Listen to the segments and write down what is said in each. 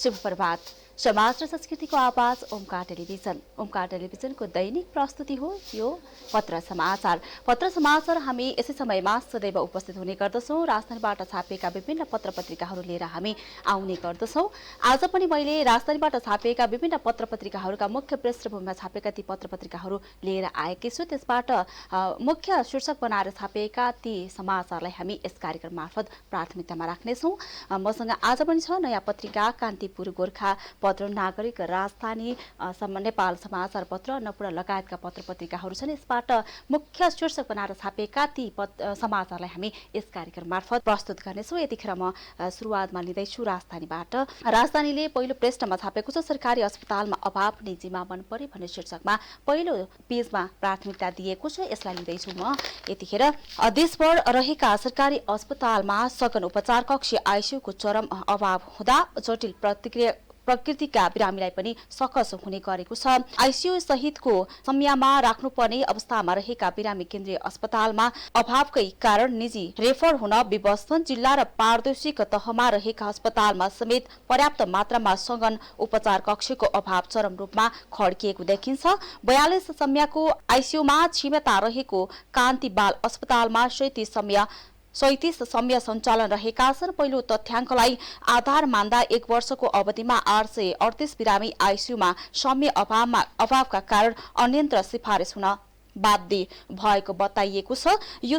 शुभ प्रभात। समाज र संस्कृतिको आवाज ओमकार टेलिभिजन। ओमकार टेलिभिजनको दैनिक प्रस्तुति हो यो पत्र समाचार। पत्र समाचार हामी यसै समयमा सदैव उपस्थित हुने गर्दछौँ। राजधानीबाट छापिएका विभिन्न पत्र पत्रिकाहरू लिएर हामी आउने गर्दछौँ। आज पनि मैले राजधानीबाट छापिएका विभिन्न पत्र पत्रिकाहरूका मुख्य पृष्ठभूमिमा छापेका ती पत्र पत्रिकाहरू लिएर आएकी छु। त्यसबाट मुख्य शीर्षक बनाएर छापिएका ती समाचारलाई हामी यस कार्यक्रम मार्फत प्राथमिकतामा राख्नेछौँ। मसँग आज पनि छ नयाँ पत्रिका, कान्तिपुर गोर्खा पत्र, नागरिक, राजधानी, नेपाल समाचार पत्र, अन्नपूर्ण लगायतका पत्र पत्रिकाहरू छन्। यसबाट मुख्य शीर्षक बनाएर छापेका ती समाचारलाई हामी यस कार्यक्रम मार्फत प्रस्तुत गर्नेछौँ। यतिखेर म सुरुवातमा लिँदैछु राजधानीबाट। राजधानीले पहिलो पृष्ठमा छापेको छ सरकारी अस्पतालमा अभाव, निजीमा मन परे भन्ने शीर्षकमा पहिलो पेजमा प्राथमिकता दिएको छ। यसलाई लिँदैछु म। यतिखेर देशभर रहेका सरकारी अस्पतालमा सघन उपचार कक्ष, आइसियुको चरम अभाव हुँदा जटिल प्रकृतिका बिरामीलाई पनि सकस हुने गरेको छ। आइसियु सहितको सम्यमा राख्नुपर्ने अवस्थामा रहेका बिरामी केन्द्रीय अस्पतालमा अभावकै कारण निजी रेफर हुन विवश छन्। जिल्ला र पारदर्शिक तहमा रहेका अस्पतालमा समेत पर्याप्त मात्रामा सघन उपचार कक्षको अभाव चरम रूपमा खड्किएको देखिन्छ। 42 सम्यको आइसियुमा क्षमता रहेको कान्ति बाल अस्पतालमा 37 सम्य सञ्चालन रहेका छन्। पहिलो तथ्याङ्कलाई आधार मान्दा 1 वर्षको अवधिमा 838 बिरामी आइसियुमा सम्य अभावका कारण अन्यत्र सिफारिस हुन बाध्य भएको बताइएको छ। यो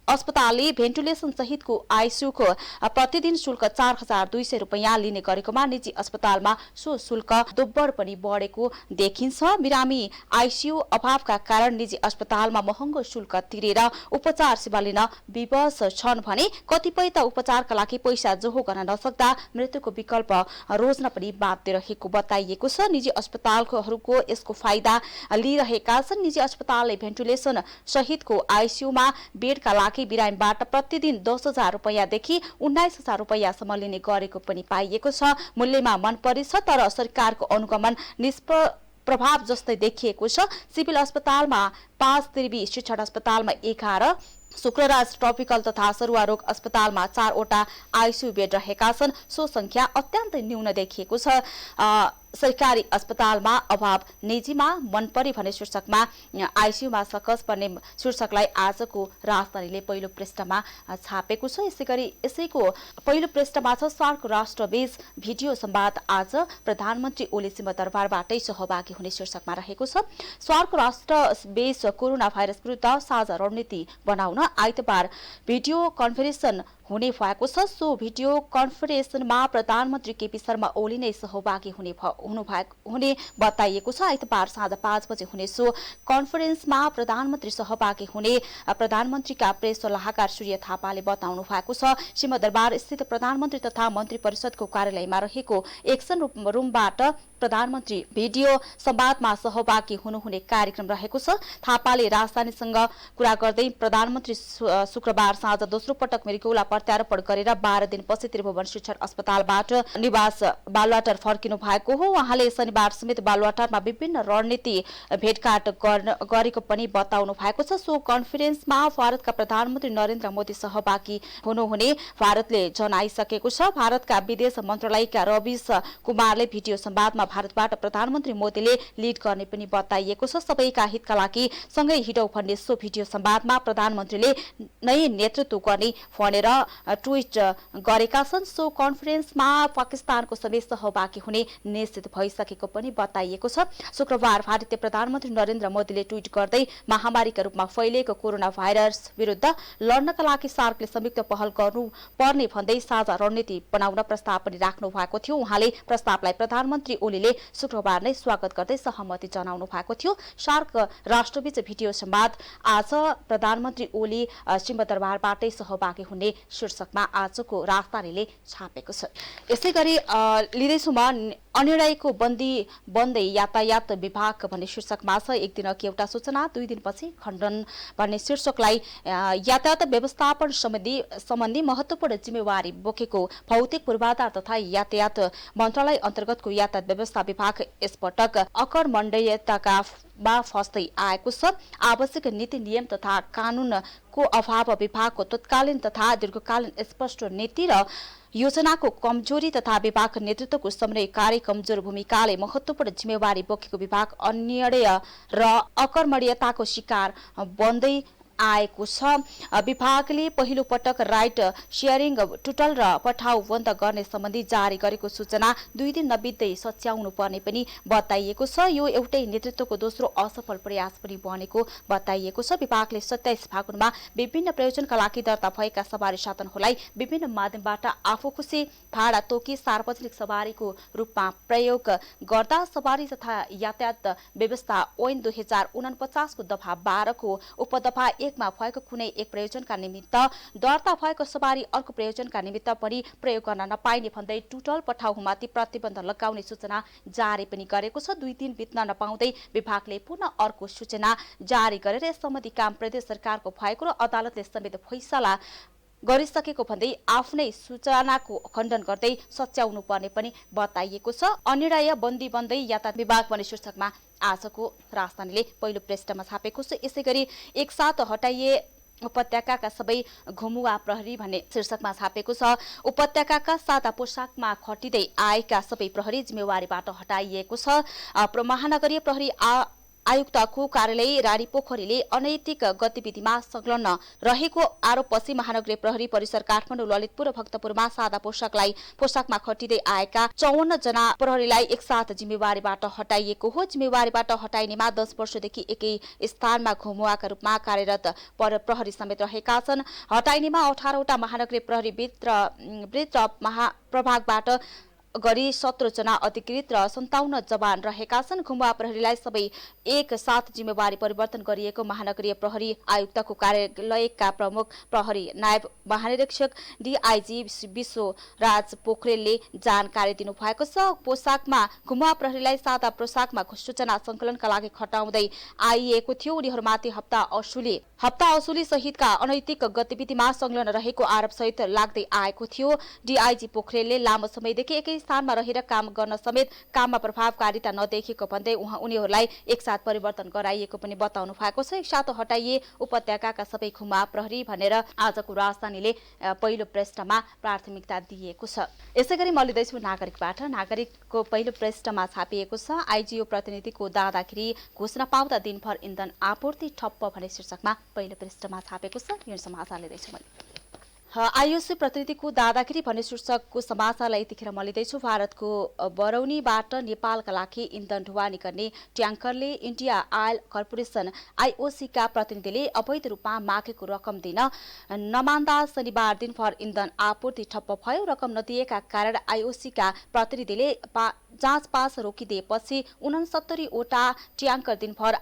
अस्पतालले भेन्टिलेसन सहितको आइसियुको प्रतिदिन शुल्क 4200 रुपैयाँ लिने गरेकोमा निजी अस्पतालमा सो शुल्क दोब्बर पनि बढेको देखिन्छ। बिरामी आइसियु अभावका कारण निजी अस्पतालमा महँगो शुल्क तिरेर उपचार सेवा लिन विवश छन् भने कतिपय त उपचारका लागि पैसा जोहो गर्न नसक्दा मृत्युको विकल्प रोज्न पनि बाध्य रहेको बताइएको छ। निजी अस्पतालहरूको यसको फाइदा लिइरहेका छन्। निजी अस्पतालले भेन्टिलेसन सहितको आइसियुमा बेडका लागि बिरामीबाट प्रतिदिन 10,000 रुपैयाँदेखि 19,000 रुपैयाँसम्म लिने गरेको पनि पाइएको छ। मूल्यमा मन परेछ, तर सरकारको अनुगमन निष्प्रभाव जस्तै देखिएको छ। सिभिल अस्पतालमा 5, त्रिवी शिक्षण अस्पतालमा 11, शुक्रराज ट्रपिकल तथा सरुवा रोग अस्पतालमा 4 वटा आइसियु बेड रहेका छन्। सो संख्या अत्यन्तै न्यून देखिएको छ। सरकारी अस्पतालमा अभाव, निजीमा मन परे भन्ने शीर्षकमा आइसियुमा सकस पर्ने शीर्षकलाई आजको राजधानीले पहिलो पृष्ठमा छापेको छ। यसैको पहिलो पृष्ठमा छ सार्क राष्ट्रबीच भिडियो संवाद, आज प्रधानमन्त्री ओली सिंहदरबारबाटै सहभागी हुने शीर्षकमा रहेको छ। सार्क राष्ट्रबीच कोरोना भाइरस विरुद्ध साझा रणनीति बनाउन आइतबार भिडियो कन्फरेन्सन हुने भएको छ। सो भिडियो कन्फरेन्समा प्रधानमन्त्री केपी शर्मा ओली नै सहभागी हुने बताइएको छ। आइतबार साँझ 5 बजे हुने सो कन्फरेन्समा प्रधानमन्त्री सहभागी हुने प्रधानमन्त्रीका प्रेस सल्लाहकार सूर्य थापाले बताउनु भएको छ। सिंहदरबार स्थित प्रधानमन्त्री तथा मन्त्री परिषदको कार्यालयमा रहेको एक्सन रुमबाट प्रधानमन्त्री भिडियो संवादमा सहभागी हुनुहुने कार्यक्रम रहेको छ। थापाले राजधानीसँग कुरा गर्दै प्रधानमन्त्री शुक्रबार साँझ दोस्रो पटक मृगौला प्रत्यारोपण गरेर 12 दिनपछि त्रिभुवन शिक्षण अस्पतालबाट निवास बालुवाटार फर्किनु भएको हो। उहाँले शनिबार समेत बालुवाटारमा विभिन्न रणनीति भेटघाट गरेको पनि बताउनु भएको छ। सो कन्फरेन्समा भारतका प्रधानमन्त्री नरेन्द्र मोदी सहभागी हुनुहुने भारतले जनाइसकेको छ। भारतका विदेश मन्त्रालयका रविश कुमारले भिडियो संवादमा भारतबाट प्रधानमन्त्री मोदीले लिड गर्ने पनि बताइएको छ। सबैका हितका लागि सँगै हिडौँ भन्ने सो भिडियो संवादमा प्रधानमन्त्रीले नै नेतृत्व गर्ने भनेर ट्विट गरेका छन्। सो कन्फरेन्समा पाकिस्तानको समेत सहभागी हुने निश्चित भइसकेको पनि बताइएको छ। शुक्रबार भारतीय प्रधानमन्त्री नरेन्द्र मोदीले ट्विट गर्दै महामारीका रूपमा फैलिएको कोरोना भाइरस विरुद्ध लड्नका लागि सार्कले संयुक्त पहल गर्नुपर्ने भन्दै साझा रणनीति बनाउन प्रस्ताव पनि राख्नु भएको थियो। उहाँले प्रस्तावलाई प्रधानमन्त्री ओलीले शुक्रबार नै स्वागत गर्दै सहमति जनाउनु भएको थियो। सार्क राष्ट्रबीच भिडियो संवाद, आज प्रधानमन्त्री ओली सिंहदरबारबाटै सहभागी हुने शीर्षकमा आजको राजधानीले छापेको छ। यसैगरी लिँदैछु म अनिर्णयको बन्दै यातायात विभाग भन्ने शीर्षकमा छ। एक दिन अघि एउटा सूचना, 2 दिनपछि खण्डन भन्ने शीर्षकलाई यातायात व्यवस्थापन सम्बन्धी महत्वपूर्ण जिम्मेवारी बोकेको भौतिक पूर्वाधार तथा यातायात मन्त्रालय अन्तर्गतको यातायात व्यवस्था विभाग यसपटक अकर्मण्डयताका फस्दै आएको छ। आवश्यक नीति नियम तथा कानूनको अभाव, विभागको तत्कालीन तथा दीर्घकालीन स्पष्ट नीति र योजनाको कमजोरी तथा विभाग नेतृत्वको समन्वयकारी कमजोर भूमिकाले महत्त्वपूर्ण जिम्मेवारी बोकेको विभाग अनिर्णय र अकर्मण्यताको शिकार बन्दै आएको छ। विभागले पहिलो पटक राइट शेयरिङ टुटल र पठाउ बन्द गर्ने सम्बन्धी जारी गरेको सूचना 2 दिन नबित्दै सच्याउनु पर्ने पनि बताइएको छ। यो एउटै नेतृत्वको दोस्रो असफल प्रयास पनि बनेको बताइएको छ। विभागले 27 फागुनमा विभिन्न प्रयोजनका लागि दर्ता भएका सवारी साधनहरूलाई विभिन्न माध्यमबाट आफू खुसी भाडा तोकी सार्वजनिक सवारीको रूपमा प्रयोग गर्दा सवारी तथा यातायात व्यवस्था ऐन 2049 को दफा 12 को उपदफा 1 मा भएको कुनै एक प्रयोजनका निमित्त दर्ता भएको सवारी अर्को प्रयोजनका निमित्त पनि प्रयोग गर्न नपाइने भन्दै टुटल पठाउमाथि प्रतिबन्ध लगाउने सूचना जारी पनि गरेको छ। 2 दिन बित्न नपाउँदै विभागले पुनः अर्को सूचना जारी गरेर यस सम्बन्धी काम प्रदेश सरकारको भएको र अदालतले समेत फैसला गरिसकेको भन्दै आफ्नै सूचनाको खण्डन गर्दै सच्याउनु पर्ने पनि बताइएको छ। अनिर्णय बन्दी बन्दै यातायात विभाग भन्ने शीर्षकमा आजको राजधानीले पहिलो पृष्ठमा छापेको छ। यसैगरी एकसाथ हटाइए उपत्यकाका सबै घुमुवा प्रहरी भन्ने शीर्षकमा छापेको छ। उपत्यकाका सादा पोसाकमा खटिँदै आएका सबै प्रहरी जिम्मेवारीबाट हटाइएको छ। महानगरीय प्रहरी आयुक्तको कार्यालय रानीपोखरीले अनैतिक गतिविधिमा संलग्न रहेको आरोपपछि महानगरीय प्रहरी परिसर काठमाडौँ ललितपुर र भक्तपुरमा सादा पोसाकमा खटिँदै आएका 54 जना प्रहरीलाई एकसाथ जिम्मेवारीबाट हटाइएको हो। जिम्मेवारीबाट हटाइनेमा 10 वर्षदेखि एकै स्थानमा घुमुवाका रूपमा कार्यरत प्रहरी समेत रहेका छन्। हटाइनेमा 18 वटा महानगरीय प्रहरी वृत्त महाप्रभागबाट गरी 17 जना अधिकृत र 57 जवान रहेका छन्। घुमुवा प्रहरीलाई सबै एक साथ जिम्मेवारी परिवर्तन गरिएको महानगरीय प्रहरी आयुक्तको कार्यालयका प्रमुख प्रहरी नायब महानिरीक्षक डीआईजी विश्वराज पोखरेलले जानकारी दिनुभएको छ। पोसाकमा घुमुवा प्रहरीलाई सादा पोसाकमा सूचना संकलनका लागि खटाउँदै आइएको थियो। उनीहरूमाथि हप्ता असुली सहितका अनैतिक गतिविधिमा संलग्न रहेको आरोपसहित लाग्दै आएको थियो। डीआईजी पोखरेलले लामो समयदेखि एकै स्थानमा रहेर काम गर्न समेत काममा प्रभावकारिता नदेखेको भन्दै उनीहरूलाई एकसाथ परिवर्तन गराइएको पनि बताउनु भएको छ। एकसाथ हटाइए उपत्यकाका सबै घुमुवा प्रहरी भनेर आजको राजधानीले पहिलो पृष्ठमा प्राथमिकता दिएको छ। यसैगरी म लिँदैछु नागरिकबाट। नागरिकको पहिलो पृष्ठमा छापिएको छ आईजीओ प्रतिनिधिको दादागिरी घोषणा पाउँदा दिनभर इन्धन आपूर्ति ठप्प भन्ने शीर्षकमा पहिलो पृष्ठमा छापेको छ। यो समाचार लिँदैछु मैले। आईओसी प्रतिनिधिको दादागिरी भन्ने शीर्षकको समाचारलाई यतिखेर म लिँदैछु। भारतको बरौनीबाट नेपालका लागि इन्धन ढुवानी गर्ने ट्याङ्करले इन्डिया आयल कर्पोरेसन आईओसीका प्रतिनिधिले अवैध रूपमा मागेको रकम दिन नमान्दा शनिबार दिनभर इन्धन आपूर्ति ठप्प भयो। रकम नदिएका कारण आईओसीका प्रतिनिधिले जाँच पास रोकिदिएपछि 69 वटा ट्याङ्कर दिनभर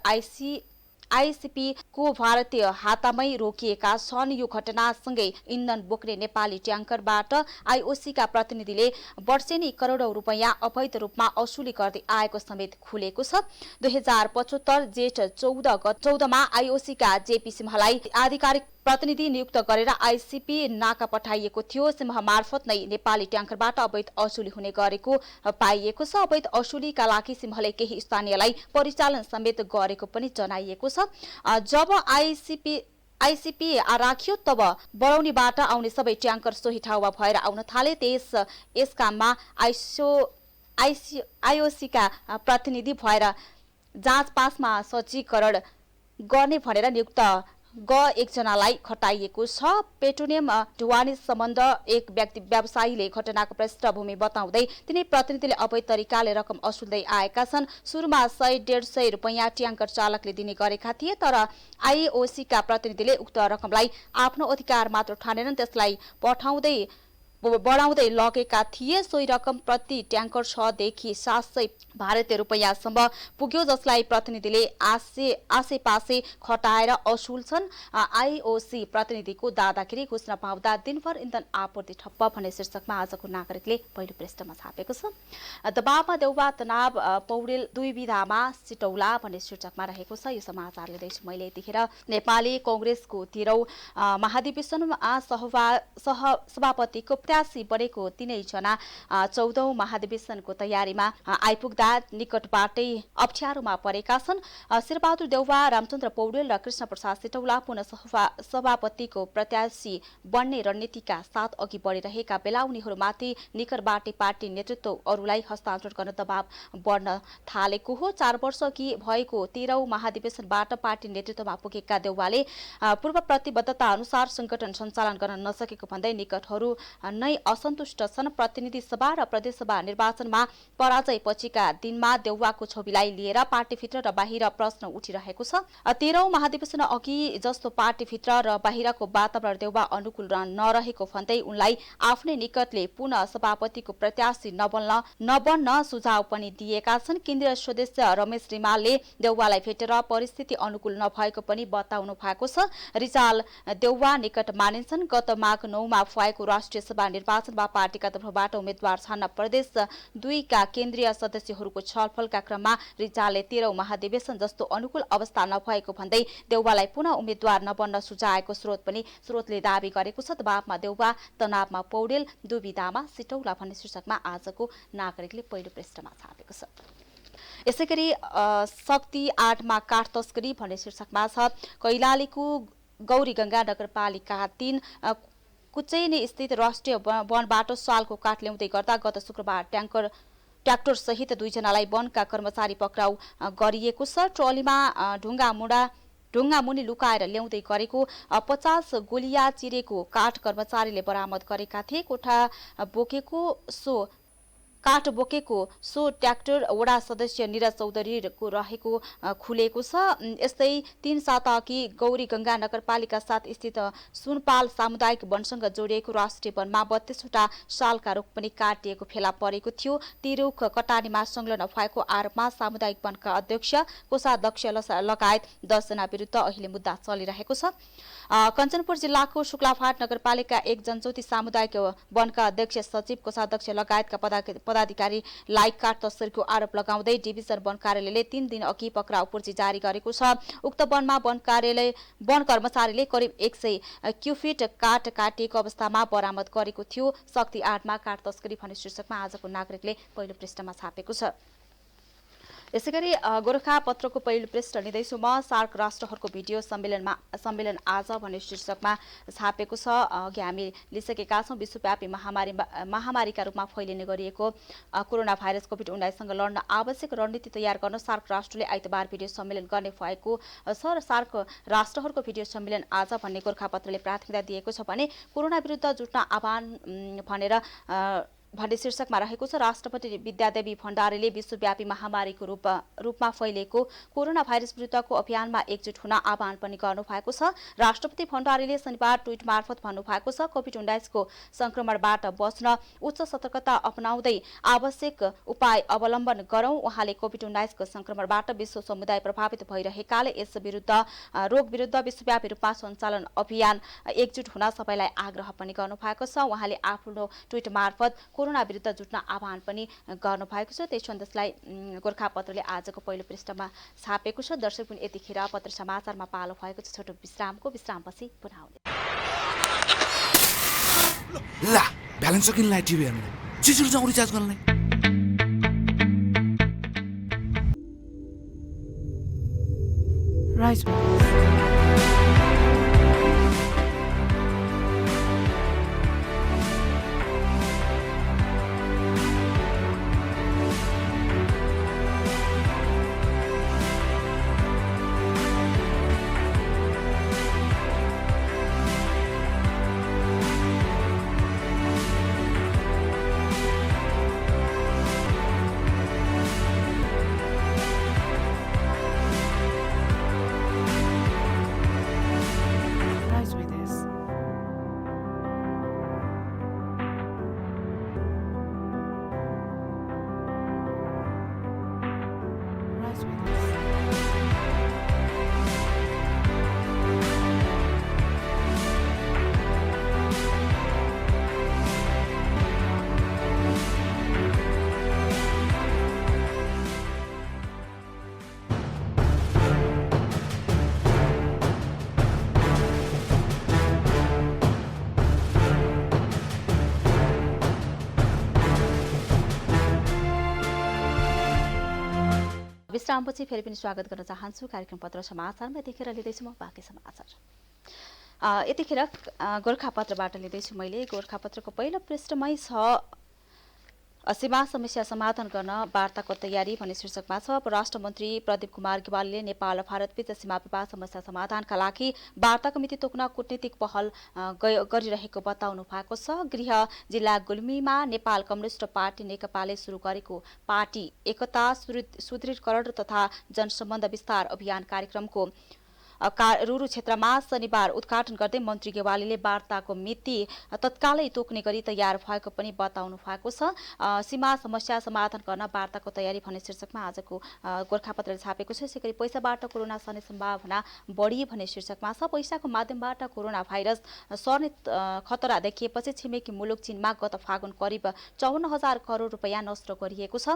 आईसीपी को भारतीय हातामै रोकिएका छन्। यो घटनासँगै इन्धन बोक्ने नेपाली ट्याङ्करबाट आईओसीका प्रतिनिधिले वर्षेनी करोडौं रुपैयाँ अवैध रूपमा असुली गर्दै आएको समेत खुलेको छ। 2075 जेठ 14 मा आईओसीका जेपी सिंहलाई आधिकारिक प्रतिनिधि नियुक्त गरेर आईसीपी नाका पठाइएको थियो। सिंह मार्फत नै नेपाली ट्याङ्करबाट अवैध असुली हुने गरेको पाइएको छ। अवैध असुलीका लागि सिंहले केही स्थानीयलाई परिचालन समेत गरेको पनि जनाइएको छ। जब आईसीपी राखियो तब बरौनीबाट आउने सबै ट्याङ्कर सोही ठाउँमा भएर आउन थाले। यस काममा आईओसीका प्रतिनिधि भएर जाँच पासमा सज्जीकरण गर्ने भनेर नियुक्त एकजनालाई खटाइएको छ। पेट्रोलियम ढुवानी सम्बन्ध एक व्यवसायीले घटनाको पृष्ठभूमि बताउँदै तिनै प्रतिनिधिले अवैध तरिकाले रकम असुल्दै आएका छन्। सुरुमा 100-150 रुपैयाँ ट्याङ्कर चालकले दिने गरेका थिए, तर आईओसीका प्रतिनिधिले उक्त रकमलाई आफ्नो अधिकार मात्र ठानेनन्, त्यसलाई बढाउँदै लगेका थिए। सोही रकम प्रति ट्याङ्कर 6 देखि 700 भारतीय रुपैयाँसम्म पुग्यो, जसलाई प्रतिनिधिले आसेपासे खटाएर असुल्छन्। आईओसी प्रतिनिधिको दादागिरी घोषणा पाउँदा दिनभर इन्धन आपूर्ति ठप्प भन्ने शीर्षकमा आजको नागरिकले पहिलो पृष्ठमा छापेको छ। दबावमा देउबा तनाव पौडेल 2 विधामा सिटौला भन्ने शीर्षकमा रहेको छ। यो समाचार लिँदैछु मैले यतिखेर। नेपाली कांग्रेसको 13औं महाधिवेशनमा सभापतिको प्रत्याशी बनेको तीनैजना 14औं महाधिवेशनको तयारीमा आइपुग्दा निकटबाटै अप्ठ्यारोमा परेका छन्। शेरबहादुर देउवा, रामचन्द्र पौडेल र कृष्ण प्रसाद सिटौला पुनः सभापतिको प्रत्याशी बन्ने रणनीतिका साथ अघि बढिरहेका बेला उनीहरूमाथि निकटबाटै पार्टी नेतृत्व अरूलाई हस्तान्तरण गर्न दबाव बढ्न थालेको हो। 4 वर्ष अघि भएको 13औं महाधिवेशनबाट पार्टी नेतृत्वमा पुगेका देउवाले पूर्व प्रतिबद्धता अनुसार संगठन सञ्चालन गर्न नसकेको भन्दै निकटहरू नै असन्तुष्ट छन्। प्रतिनिधि सभा र प्रदेशसभा निर्वाचनमा पराजय पछिका दिनमा देउवाको छविलाई लिएर पार्टीभित्र र बाहिर प्रश्न उठिरहेको छ। 13औं महाधिवेशन अघि जस्तो पार्टीभित्र र बाहिरको वातावरण देउवा अनुकूल नरहेको भन्दै उनलाई आफ्नै निकटले पुनः सभापतिको प्रत्याशी नबन्न सुझाव पनि दिएका छन्। केन्द्रीय सदस्य रमेश रिमालले देउवालाई भेटेर परिस्थिति अनुकूल नभएको पनि बताउनु भएको छ। रिजाल देउवा निकट मानिन्छन्। गत माघ 9मा भएको राष्ट्रिय सभा निर्वाचनमा पार्टीका तर्फबाट उम्मेद्वार छान्न प्रदेश 2 का केन्द्रीय सदस्यहरूको छलफलका क्रममा रिजालले 13औं महाधिवेशन जस्तो अनुकूल अवस्था नभएको भन्दै देउवालाई पुनः उम्मेद्वार नबन्न सुझाएको स्रोतले दावी गरेको छ। दबावमा देउवा, तनावमा पौडेल, दुविधामा सिटौला भन्ने शीर्षकमा आजको नागरिकले पहिलो पृष्ठमा छापेको छ। यसैगरी शक्ति 8 मा काठ तस्करी भन्ने शीर्षकमा छ। कैलालीको गौरीगंगा नगरपालिका 3 कुचैनी स्थित राष्ट्रिय वनबाट सालको काठ ल्याउँदै गर्दा गत शुक्रबार ट्र्याक्टर सहित 2 जनालाई वनका कर्मचारी पक्राउ गरिएको छ। ट्रलीमा ढुङ्गा मुनि लुकाएर ल्याउँदै गरेको 50 गोलिया चिरेको काठ कर्मचारीले बरामद गरेका थिए। काठ बोकेको सो ट्र्याक्टर वडा सदस्य निरज चौधरीको रहेको खुलेको छ। यस्तै 3 साता अघि गौरीगंगा नगरपालिका 7 स्थित सुनपाल सामुदायिक वनसँग जोडिएको राष्ट्रिय वनमा 32 वटा सालका रुख पनि काटिएको फेला परेको थियो। ती रुख कटानीमा संलग्न भएको आरोपमा सामुदायिक वनका अध्यक्ष, कोषाध्यक्ष लगायत 10 जना विरुद्ध अहिले मुद्दा चलिरहेको छ। कञ्चनपुर जिल्लाको शुक्लाफाट नगरपालिका 1 जनज्योति सामुदायिक वनका अध्यक्ष, सचिव, कोषाध्यक्ष लगायतका पदाधिकारीलाई काठ तस्करीको आरोप लगाउँदै डिभिजन वन कार्यालयले 3 दिन अघि पक्राउ पर्ची जारी गरेको छ। उक्त वनमा वन कर्मचारीले करिब 100 क्युफिट काठ काटिएको अवस्थामा बरामद गरेको थियो। शक्ति 8 मा काठ तस्करी भन्ने शीर्षकमा आजको नागरिकले पहिलो पृष्ठमा छापेको छ। यसैगरी गोरखापत्रको पहिलो पृष्ठ लिँदैछु म। सार्क राष्ट्रहरूको भिडियो सम्मेलन आज भन्ने शीर्षकमा छापेको छ। अघि हामी लिइसकेका छौँ विश्वव्यापी महामारीका रूपमा फैलिने गरिएको कोरोना भाइरस कोभिड-19 सँग लड्न आवश्यक रणनीति तयार गर्न सार्क राष्ट्रले आइतबार भिडियो सम्मेलन गर्ने भएको छ र सार्क राष्ट्रहरूको भिडियो सम्मेलन आज भन्ने गोरखापत्रले प्राथमिकता दिएको छ भने कोरोना विरुद्ध जुट्न आह्वान भन्ने शीर्षकमा रहेको छ। राष्ट्रपति विद्यादेवी भण्डारीले विश्वव्यापी महामारीको रूपमा फैलिएको कोरोना भाइरस विरुद्धको अभियानमा एकजुट हुन आह्वान पनि गर्नुभएको छ। राष्ट्रपति भण्डारीले शनिबार ट्विट मार्फत भन्नुभएको छ, कोभिड-19 को संक्रमणबाट बच्न उच्च सतर्कता अपनाउँदै आवश्यक उपाय अवलम्बन गरौं। उहाँले कोभिड-19 को संक्रमणबाट विश्व समुदाय प्रभावित भइरहेकाले यस रोग विरुद्ध विश्वव्यापी रूपमा सञ्चालन अभियान एकजुट हुन सबैलाई आग्रह पनि गर्नुभएको छ। उहाँले आफ्नो ट्विट मार्फत कोरोना विरुद्ध जुट्न आह्वान पनि गर्नुभएको छ। त्यही सन्देशलाई गोरखापत्रले आजको पहिलो पृष्ठमा छापेको छ। दर्शक पनि यतिखेर पत्र समाचारमा पालो भएको छ छोटो विश्रामपछि पुनः आउने। ला ब्यालेन्स सकिनलाई टिभी हेर्नु छिटो जाउँ रिचार्ज गर्नलाई। राइट विश्रामपछि फेरि पनि स्वागत गर्न चाहन्छु कार्यक्रम पत्र समाचारमा। यतिखेर लिँदैछु म बाँकी समाचार। यतिखेर गोर्खापत्रबाट लिँदैछु मैले। गोर्खापत्रको पहिलो पृष्ठमै छ सीमा समस्या समाधान गर्न वार्ताको तयारी भन्ने शीर्षकमा छ। परराष्ट्र मन्त्री प्रदीप कुमार गेवालीले नेपाल र भारतबीच सीमा विवाद समस्या समाधानका लागि वार्ताको मिति तोक्न कूटनीतिक पहल गरिरहेको बताउनु भएको छ। गृह जिल्ला गुल्मीमा नेपाल कम्युनिस्ट पार्टी नेकपाले सुरु गरेको पार्टी एकता सुदृढीकरण तथा जनसम्बन्ध विस्तार अभियान कार्यक्रमको रुरु क्षेत्रमा शनिबार उद्घाटन गर्दै मन्त्री गेवालीले वार्ताको मिति तत्कालै तोक्ने गरी तयार भएको पनि बताउनु भएको छ। सीमा समस्या समाधान गर्न वार्ताको तयारी भन्ने शीर्षकमा आजको गोर्खापत्रले छापेको छ। यसैगरी पैसाबाट कोरोना सर्ने सम्भावना बढी भन्ने शीर्षकमा छ। पैसाको माध्यमबाट कोरोना भाइरस सर्ने खतरा देखिएपछि छिमेकी मुलुक चीनमा गत फागुन करिब 54,000 करोड रुपैयाँ नष्ट गरिएको छ।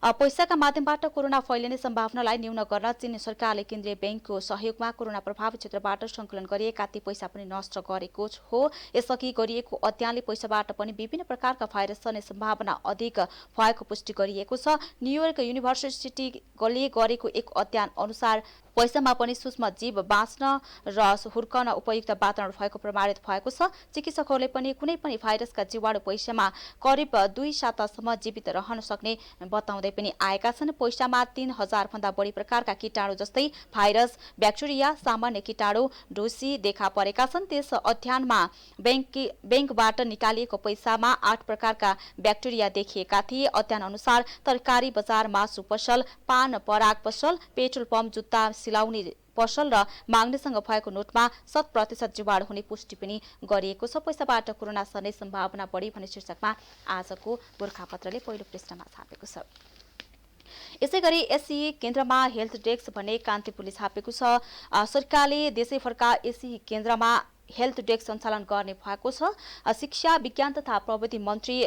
पैसाका माध्यमबाट कोरोना फैलिने सम्भावनालाई न्यून गर्न चीन सरकारले केन्द्रीय बैंकको सहयोगमा कोरोना प्रभावित क्षेत्रबाट संकलन गरिएका ती पैसा पनि नष्ट गरेको हो। यसअघि गरिएको अध्ययनले पैसाबाट पनि विभिन्न प्रकारका भाइरस सर्ने सम्भावना अधिक भएको पुष्टि गरिएको छ। न्युयोर्क युनिभर्सिटीले गरेको एक अध्ययन अनुसार पैसामा पनि सूक्ष्म जीव बाँच्न र हुर्कन उपयुक्त वातावरण भएको प्रमाणित भएको छ। चिकित्सकहरूले पनि कुनै पनि भाइरसका जीवाणु पैसामा करिब 2 सातासम्म जीवित रहन सक्ने बताउँदै पनि आएका छन्। पैसामा 3,000 भन्दा बढी प्रकारका कीटाणु जस्तै भाइरस, ब्याक्टेरिया, सामान्य कीटाणु, ढुसी देखा परेका छन्। त्यस अध्ययनमा बैंकबाट निकालिएको पैसामा 8 प्रकारका ब्याक्टेरिया देखिएका थिए। अध्ययन अनुसार तरकारी बजार, मासु पसल, पान पराग पसल, पेट्रोल पम्प, जुत्ता सिलाउने पसल र माग्नेसँग भएको नोटमा 100% जीवाणु हुने पुष्टि पनि गरिएको छ। पैसाबाट कोरोना सर्ने सम्भावना बढी भन्ने शीर्षकमा आजको गोर्खापत्रले पहिलो पृष्ठमा छापेको छ। यसैगरी एसई केन्द्रमा हेल्थ डेस्क भन्ने कान्तिपुरले छापेको छ। सरकारले देशैभरका एसई केन्द्रमा हेल्थ डेस्क सञ्चालन गर्ने भएको छ। शिक्षा विज्ञान तथा प्रविधि मन्त्री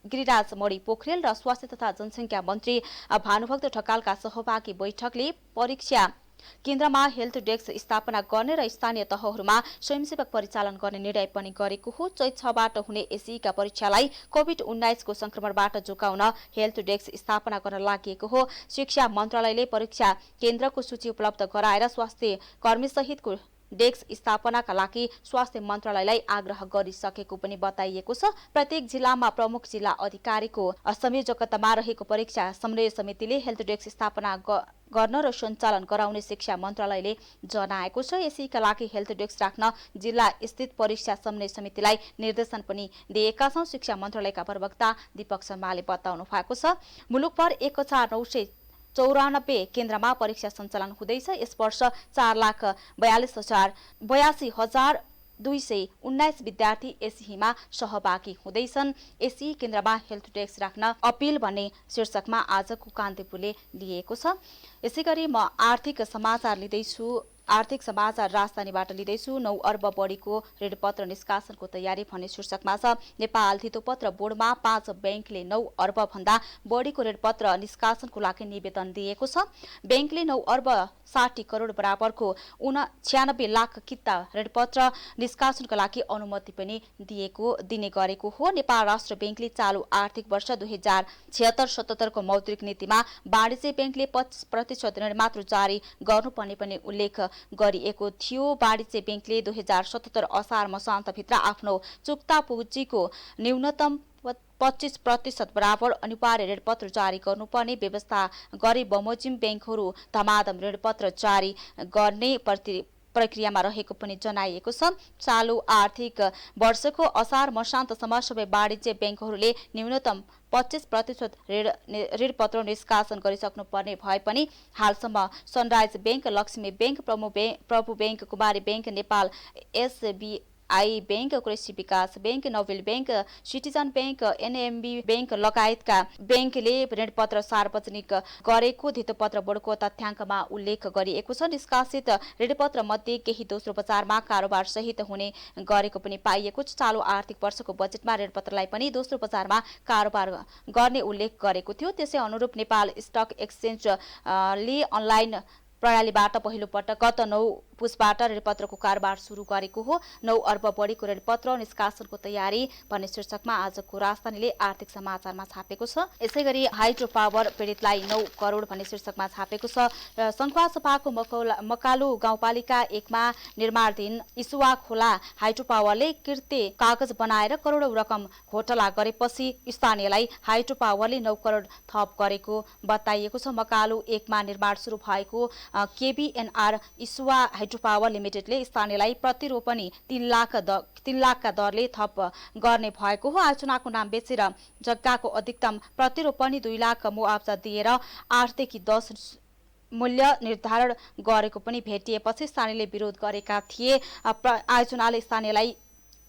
गिरिराज मणि पोखरेल र स्वास्थ्य तथा जनसङ्ख्या मन्त्री भानुभक्त ढकालका सहभागी बैठकले परीक्षा केन्द्रमा हेल्थ डेस्क स्थापना गर्ने र स्थानीय तहहरूमा स्वयंसेवक परिचालन गर्ने निर्णय पनि गरेको हो। चैत 6बाट हुने एसईका परीक्षालाई कोभिड-19 को संक्रमणबाट जोगाउन हेल्थ डेस्क स्थापना गर्न लागि हो। शिक्षा मन्त्रालयले परीक्षा केन्द्रको सूची उपलब्ध गराएर स्वास्थ्य कर्मीसहितको डेस्क स्थापनाका लागि स्वास्थ्य मन्त्रालयलाई आग्रह गरिसकेको पनि बताइएको छ। प्रत्येक जिल्लामा प्रमुख जिल्ला अधिकारीको संयोजकतामा रहेको परीक्षा समन्वय समितिले हेल्थ डेस्क स्थापना गर्न र सञ्चालन गराउने शिक्षा मन्त्रालयले जनाएको छ। एसईका लागि हेल्थ डेस्क राख्न जिल्ला स्थित परीक्षा समन्वय समितिलाई निर्देशन पनि दिएका छौं। शिक्षा मन्त्रालयका प्रवक्ता दीपक शर्माले बताउनु भएको छ। मुलुकभर 1,994 केन्द्रमा परीक्षा सञ्चालन हुँदैछ। यस वर्ष 4,42,219 विद्यार्थी एसईमा सहभागी हुँदैछन्। एसई केन्द्रमा हेल्थ डेस्क राख्न अपिल भन्ने शीर्षकमा आजको कान्तिपुरले लिएको छ। यसैगरी म आर्थिक समाचार लिँदैछु। आर्थिक समाचार राजधानीबाट लिँदैछु। 9 अर्ब बढीको ऋणपत्र निष्कासनको तयारी भन्ने शीर्षकमा छ। नेपाल धितोपत्र बोर्डमा 5 बैंकले 9 अर्ब भन्दा बढीको ऋणपत्र निष्कासनको लागि निवेदन दिएको छ। बैंकले 9 अर्ब 60 करोड बराबरको 96 लाख किता ऋणपत्र निष्कासनका लागि अनुमति पनि दिने गरेको हो। नेपाल राष्ट्र बैंकले चालू आर्थिक वर्ष 2076-77 को मौद्रिक नीतिमा वाणिज्य बैंकले 25% ऋण मात्र जारी गर्नुपर्ने पनि उल्लेख गरिएको थियो। वाणिज्य बैंकले 2077 असार मसान्तभित्र आफ्नो चुक्ता पुँजीको न्यूनतम 25% बराबर अनिवार्य ऋणपत्र जारी गर्नुपर्ने व्यवस्था गरी बमोजिम बैंकहरू धमाधम ऋणपत्र जारी गर्ने प्रक्रियामा रहेको पनि जनाइएको छ। चालू आर्थिक वर्षको असार मसान्तसम्म सबै वाणिज्य बैंकहरूले न्यूनतम 25% ऋणपत्र निष्कासन गरिसक्नु पर्ने भए पनि हालसम्म सनराइज बैंक, लक्ष्मी बैंक, प्रभु बैंक, कुमारी बैंक, नेपाल एसबीआई बैंक, कृषि विकास bank, Nobel bank, citizen bank, NMB bank लगायतका बैंकले ऋणपत्र सार्वजनिक गरेको धितोपत्र बोर्डको तथ्याङ्कमा उल्लेख गरिएको छ। निष्कासित ऋणपत्र मध्ये केही दोस्रो बजारमा कारोबार सहित हुने गरेको पनि पाइएको छ। चालू आर्थिक वर्षको बजेटमा ऋणपत्रलाई पनि दोस्रो बजारमा कारोबार गर्ने उल्लेख गरेको थियो। त्यसै अनुरूप नेपाल स्टक एक्सचेन्जले अनलाइन प्रणालीबाट पहिलो पटक गत 9 पुसबाट ऋणपत्रको कारोबार सुरु गरेको हो। 9 अर्ब बढीको ऋणपत्र निष्कासनको तयारी भन्ने शीर्षकमा आजको राजधानीले आर्थिक समाचारमा छापेको छ। यसैगरी हाइड्रो पावर पीडितलाई 9 करोड भन्ने शीर्षकमा छापेको छ। सङ्खुवासभाको मकालु गाउँपालिका 1 मा निर्माणाधीन इसुवा खोला हाइड्रो पावरले किर्ते कागज बनाएर करोडौं रकम घोटाला गरेपछि स्थानीयलाई हाइड्रो पावरले 9 करोड थप गरेको बताइएको छ। मकालु 1 मा निर्माण सुरु भएको केबीएनआर इसुवा हाइड्रो पावर लिमिटेडले स्थानीयलाई प्रतिरोपनी 3 लाखका दरले थप गर्ने भएको हो। आयोजनाको नाम बेचेर जग्गाको अधिकतम प्रतिरोपनी 2 लाख मुआवजा दिएर 8 देखि 10 मूल्य निर्धारण गरेको पनि भेटिएपछि स्थानीयले विरोध गरेका थिए। आयोजनाले स्थानीयलाई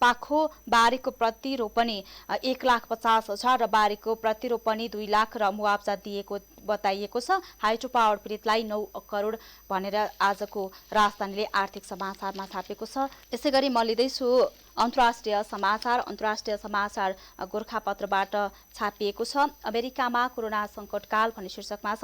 पाखो बारीको प्रतिरोपनी 1,50,000 र बारीको प्रतिरोपनी 2 लाख र मुआवजा दिएको बताइएको छ। हाइड्रो पावर पीडितलाई 9 करोड भनेर आजको राजधानीले आर्थिक समाचारमा छापेको छ। यसैगरी म लिँदैछु अन्तर्राष्ट्रिय समाचार गोरखापत्रबाट छापिएको छ। अमेरिकामा कोरोना सङ्कटकाल भन्ने शीर्षकमा छ।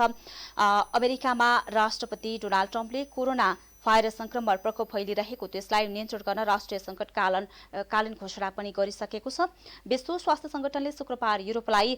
अमेरिकामा राष्ट्रपति डोनाल्ड ट्रम्पले कोरोना भाइरस संक्रमण प्रकोप फैलिरहेको त्यसलाई नियन्त्रण गर्न राष्ट्रिय सङ्कटकालीन घोषणा पनि गरिसकेको छ। विश्व स्वास्थ्य सङ्गठनले शुक्रबार युरोपलाई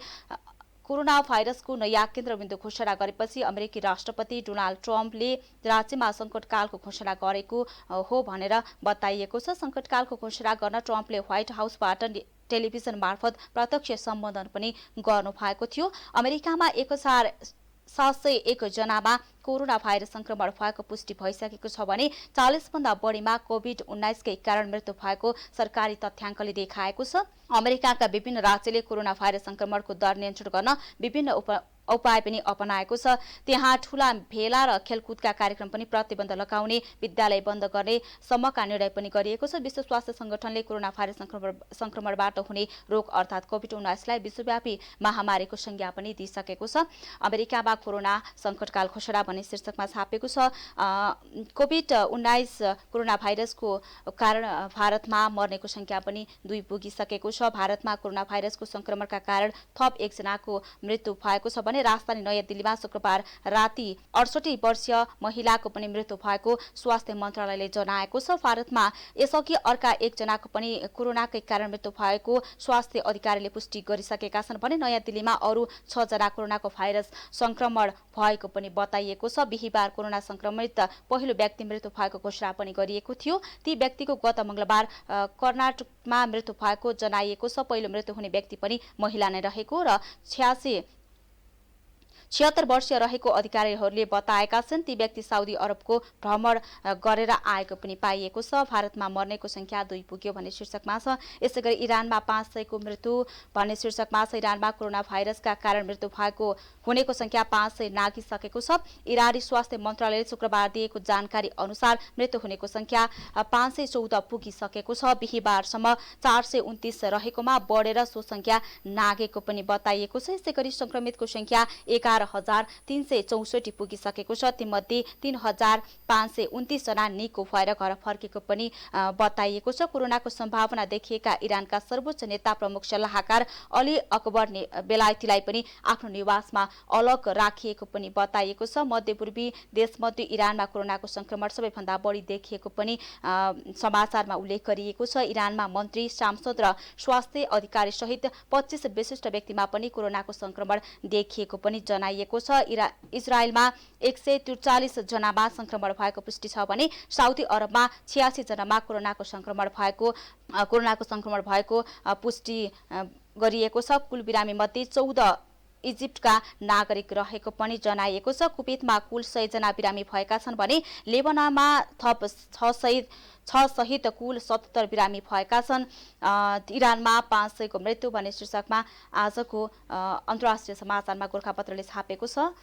कोरोना भाइरसको नयाँ केन्द्रबिन्दु घोषणा गरेपछि अमेरिकी राष्ट्रपति डोनाल्ड ट्रम्पले राज्यमा सङ्कटकालको घोषणा गरेको हो भनेर बताइएको छ। सङ्कटकालको घोषणा गर्न ट्रम्पले व्हाइट हाउसबाट टेलिभिजन मार्फत प्रत्यक्ष सम्बोधन पनि गर्नुभएको थियो। अमेरिकामा 1,701 जनामा कोरोना भाइरस संक्रमण भएको पुष्टि भइसकेको छ भने 40 भन्दा बढीमा कोभिड-19 कै कारण मृत्यु भएको सरकारी तथ्याङ्कले देखाएको छ। अमेरिकाका विभिन्न राज्यले कोरोना भाइरस संक्रमणको दर नियन्त्रण गर्न विभिन्न उपाय पनि अपनाएको छ। त्यहाँ ठूला भेला र खेलकुदका कार्यक्रम पनि प्रतिबन्ध लगाउने, विद्यालय बन्द गर्ने सम्मका निर्णय पनि गरिएको छ। विश्व स्वास्थ्य संगठनले कोरोना भाइरस संक्रमणबाट हुने रोग अर्थात् कोभिड-19 लाई विश्वव्यापी महामारीको संज्ञा पनि दिइसकेको छ। अमेरिकामा कोरोना सङ्कटकाल घोषणा भन्ने शीर्षकमा छापेको छ। कोभिड-19 कोरोना भाइरसको कारण भारतमा मर्नेको संख्या पनि 2 पुगिसकेको छ। भारतमा कोरोना भाइरसको संक्रमणका कारण थप 1 जनाको मृत्यु भएको छ भने राजधानी नयाँ दिल्लीमा शुक्रबार राति 68 वर्षीय महिलाको पनि मृत्यु भएको स्वास्थ्य मन्त्रालयले जनाएको छ। भारतमा यसअघि अर्का 1 जनाको पनि कोरोनाकै कारण मृत्यु भएको स्वास्थ्य अधिकारीले पुष्टि गरिसकेका छन् भने नयाँ दिल्लीमा अरू 6 जना कोरोनाको भाइरस संक्रमण भएको पनि बताइएको छ। बिहीबार कोरोना संक्रमित पहिलो व्यक्ति मृत्यु भएको घोषणा पनि गरिएको थियो। ती व्यक्तिको गत मंगलबार कर्नाटकमा मृत्यु भएको जनाइएको छ। पहिलो मृत्यु हुने व्यक्ति पनि महिला नै रहेको र 76 वर्षीय रहेको अधिकारीहरूले बताएका छन्। ती व्यक्ति साउदी अरबको भ्रमण गरेर आएको पनि पाइएको छ। भारतमा मर्नेको संख्या 2 पुग्यो भन्ने शीर्षकमा छ। यसैगरी इरानमा 500 को मृत्यु भन्ने शीर्षकमा छ। इरानमा कोरोना भाइरसका कारण मृत्यु भएको हुनेको संख्या 500 नागिसकेको छ। इरानी स्वास्थ्य मन्त्रालयले शुक्रबार दिएको जानकारी अनुसार मृत्यु हुनेको संख्या 514 पुगिसकेको छ। बिहीबारसम्म 429 रहेकोमा बढेर सो संख्या नागेको पनि बताइएको छ। यसैगरी संक्रमितको संख्या 11,364 पुगिसकेको छ। तीमध्ये 3,529 जना निको भएर घर फर्केको पनि बताइएको छ। कोरोनाको सम्भावना देखिएका इरानका सर्वोच्च नेता प्रमुख सल्लाहकार अली अकबर बेलायतीलाई पनि आफ्नो निवासमा अलग राखिएको पनि बताइएको छ। मध्यपूर्वी देशमध्ये इरानमा कोरोनाको संक्रमण सबैभन्दा बढी देखिएको पनि समाचारमा उल्लेख गरिएको छ। इरानमा मन्त्री, सांसद र स्वास्थ्य अधिकारी सहित 25 विशिष्ट व्यक्तिमा पनि कोरोनाको संक्रमण देखिएको पनि जनाइएको छ। इजरायलमा 143 जनामा संक्रमण भएको पुष्टि छ भने साउदी अरबमा 86 जनामा कोरोनाको संक्रमण भएको पुष्टि गरिएको छ। कुल बिरामी मध्ये 14 इजिप्टका नागरिक रहेको पनि जनाइएको छ। कुवेतमा कुल 100 जना बिरामी भएका छन् भने लेबनानमा थप 6 सहित कुल 77 बिरामी भएका छन्। इरानमा 500 को मृत्यु भन्ने शीर्षकमा आजको अन्तर्राष्ट्रिय समाचारमा गोरखापत्रले छापेको छ।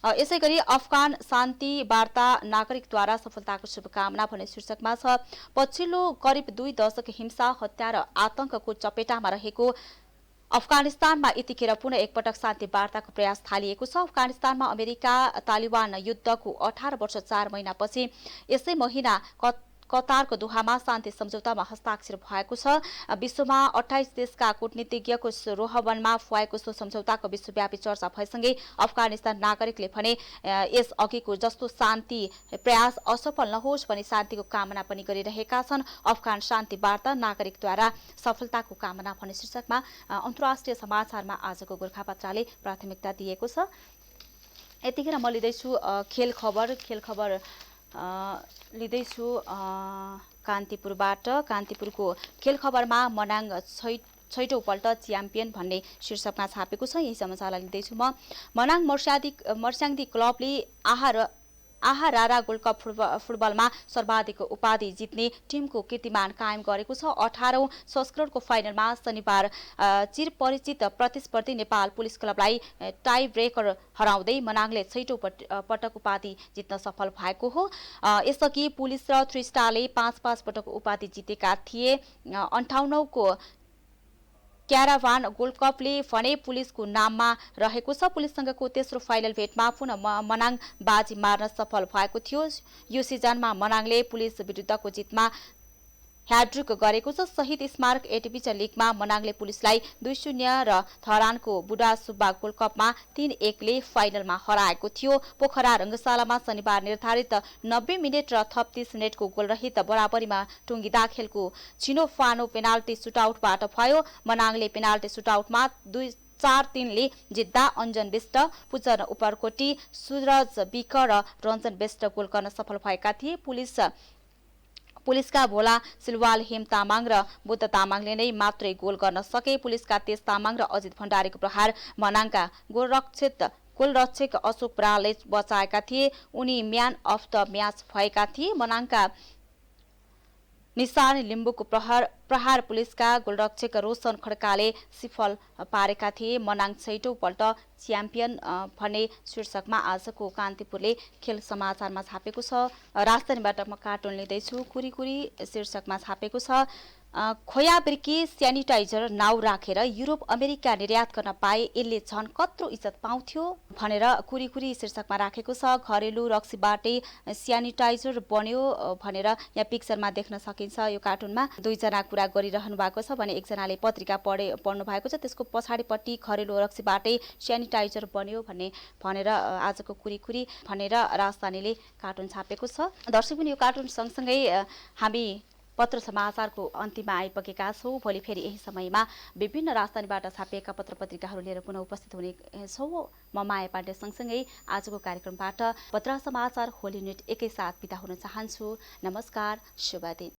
यसैगरी अफगान शान्ति वार्ता नागरिकद्वारा सफलताको शुभकामना भन्ने शीर्षकमा छ। पछिल्लो करिब 2 दशक हिंसा, हत्या र आतंकको चपेटामा रहेको अफगानिस्तानमा यतिखेर पुनः एकपटक शान्ति वार्ताको प्रयास थालिएको छ। अफगानिस्तानमा अमेरिका तालिबान युद्धको 18 वर्ष 4 महिनापछि यसै महिना कतारको दोहामा शान्ति सम्झौतामा हस्ताक्षर भएको छ। विश्वमा 28 देशका कूटनीतिज्ञको रोहबनमा फुवाएको सो सम्झौताको विश्वव्यापी चर्चा भएसँगै अफगानिस्तान नागरिकले भने यस अघिको जस्तो शान्ति प्रयास असफल नहोस् भनी शान्तिको कामना पनि गरिरहेका छन्। अफगान शान्ति वार्ता नागरिकद्वारा सफलताको कामना भन्ने शीर्षकमा अन्तर्राष्ट्रिय समाचारमा आजको गोर्खापत्रले प्राथमिकता दिएको छ। यतिखेर म लिँदैछु खेल खबर लिँदैछु कान्तिपुरबाट। कान्तिपुरको खेल खबरमा मनाङ छैटौं पल्ट च्याम्पियन भन्ने शीर्षकमा छापेको छ। यही समाचारलाई लिँदैछु म। मनाङ मर्स्याङ्दी क्लबले आहारारा गोल्ड कप फुटबलमा सर्वाधिक उपाधि जित्ने टिमको कीर्तिमान कायम गरेको छ। 18औं संस्करणको फाइनलमा शनिबार चिरपरिचित प्रतिस्पर्धी नेपाल पुलिस क्लबलाई टाई ब्रेकर हराउँदै मनाङले 6औं पटक उपाधि जित्न सफल भएको हो। यसअघि पुलिस र थ्री स्टारले 5-5 पटक उपाधि जितेका थिए। 58औं क्याराभान गोल्ड कपले भने पुलिसको नाममा रहेको छ। पुलिससँगको तेस्रो फाइनल भेटमा पुनः मनाङ बाजी मार्न सफल भएको थियो। यो सिजनमा मनाङले पुलिस विरुद्धको जितमा ह्याट्रिक गरेको छ। शहीद स्मारक ए डिभिजन लिगमा मनाङले पुलिसलाई 2-0 र धरानको बुढा सुब्बा गोल्ड कपमा 3-1 ले फाइनलमा हराएको थियो। पोखरा रंगशालामा शनिबार निर्धारित 90 मिनेट र थप 30 मिनेटको गोलरहित बराबरीमा टुङ्गिँदा खेलको छिनोफानो पेनाल्टी सुटआउटबाट भयो। मनाङले पेनाल्टी सुटआउटमा 4-3 ले जित्दा अञ्जन विष्ट, पुजन उपरकोटी, सूरज विक र रञ्जन विष्ट गोल गर्न सफल भएका थिए। पुलिसका भोला सिलवाल हेम तामाङ र बुद्ध तामाङले नै मात्रै गोल गर्न सके। पुलिसका तेज तामाङ र अजित भण्डारीको प्रहार मनाङका गोलरक्षक अशोक बरालले बचाएका थिए। उनी म्यान अफ द म्याच भएका थिए। मनाङका निशान लिम्बुको प्रहार पुलिसका गोलरक्षक रोशन खड्काले सिफल पारेका थिए। मनाङ 6औं पल्ट च्याम्पियन भन्ने शीर्षकमा आजको कान्तिपुरले खेल समाचारमा छापेको छ। राजधानीबाट म कार्टुन लिँदैछु। कुरीकुरी शीर्षकमा छापेको छ। खोया बिर्की स्यानिटाइजर नाउ राखेर युरोप अमेरिका निर्यात गर्न पाए यसले झन कत्रो इज्जत पाउँथ्यो भनेर कुरीकुरी शीर्षकमा राखेको छ। घरेलु रक्सीबाटै स्यानिटाइजर बन्यो भनेर यहाँ पिक्चरमा देख्न सकिन्छ। यो कार्टुनमा दुईजना कुरा गरिरहनु भएको छ भने एकजनाले पत्रिका पढ्नु भएको छ। त्यसको पछाडिपट्टि घरेलु रक्सीबाटै स्यानिटाइजर बन्यो भनेर आजको कुरीकुरी भनेर राजधानीले कार्टुन छापेको छ। दर्शक पनि यो कार्टुन सँगसँगै हामी पत्र समाचारको अन्तिममा आइपुगेका छौँ। भोलि फेरि यही समयमा विभिन्न राजधानीबाट छापिएका पत्र पत्रिकाहरू लिएर पुनः उपस्थित हुनेछौँ। म माया पाण्डे सँगसँगै आजको कार्यक्रमबाट पत्र समाचार होली युनिट एकैसाथ बिदा हुन चाहन्छु। नमस्कार, शुभ दिन।